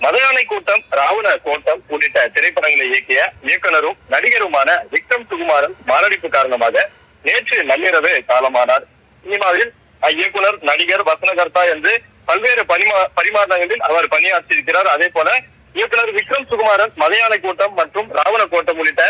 மதுயானை கூட்டம், ராவண கோட்டம் உள்ளிட்ட திரைப்படங்களை இயக்கிய இயக்குனரும் நடிகருமான விக்ரம் சுகுமாரன் மாரடைப்பு காரணமாக நேற்று நள்ளிரவு காலமானார். சினிமாவில் இயக்குனர், நடிகர், வசனகர்த்தா என்று பல்வேறு பரிமாணங்களில் அவர் பணியாற்றியிருக்கிறார். அதே போல இயக்குனர் விக்ரம் சுகுமாரன் மதுயானை கூட்டம் மற்றும் ராவண கோட்டம் உள்ளிட்ட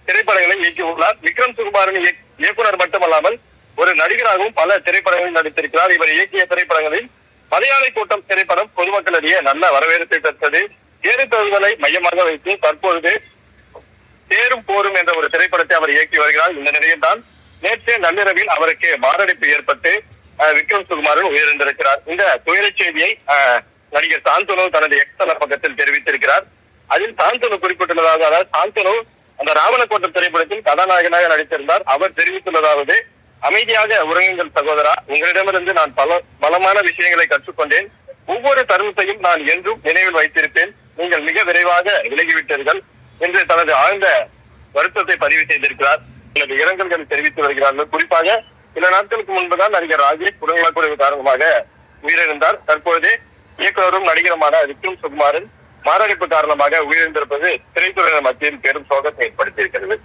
திரைப்படங்களை இயக்கியுள்ளார். விக்ரம் சுகுமாரன் இயக்குனர் மட்டுமல்லாமல் ஒரு நடிகராகவும் பல திரைப்படங்களில் நடித்திருக்கிறார். இவர் இயக்கிய திரைப்படங்களில் மதுயானை கூட்டம் திரைப்படம் பொதுமக்களிடையே நல்ல வரவேற்பை பெற்றது. தேரு தழுவலை மையமாக வைத்து தற்பொழுது தேரும் போரும் என்ற ஒரு திரைப்படத்தை அவர் இயக்கி வருகிறார். இந்த நிலையில் தான் நேற்று நள்ளிரவில் அவருக்கு மாரடைப்பு ஏற்பட்டு விக்ரம் சுகுமாரன் உயிரிழந்திருக்கிறார். இந்த துயர செய்தியை நடிகர் சாந்தனு தனது எக்ஸ் தள பக்கத்தில் தெரிவித்திருக்கிறார். அதில் சாந்தனு குறிப்பிட்டுள்ளதாக, அதாவது சாந்தனு அந்த ராவண கோட்டம் திரைப்படத்தில் கதாநாயகனாக நடித்திருந்தார். அவர் தெரிவித்துள்ளதாவது, அமைதியாக உறங்குங்கள் சகோதரா, உங்களிடமிருந்து நான் பலமான விஷயங்களை கற்றுக்கொண்டேன். ஒவ்வொரு தருணத்தையும் நான் என்றும் நினைவில் வைத்திருப்பேன். நீங்கள் மிக விரைவாக விலகிவிட்டீர்கள் என்று தனது ஆழ்ந்த வருத்தத்தை பதிவு செய்திருக்கிறார். தனது இரங்கல்களை தெரிவித்து வருகிறார்கள். குறிப்பாக சில நாட்களுக்கு முன்புதான் நடிகர் ராஜேஷ் உடல்நலக்குறைவு காரணமாக உயிரிழந்தார். தற்பொழுது இயக்குனரும் நடிகருமான விக்ரம் சுகுமாரன் மாரடைப்பு காரணமாக உயிரிழந்திருப்பது திரைத்துறையினர் மத்தியில் பெரும் சோகத்தை ஏற்படுத்தியிருக்கிறது.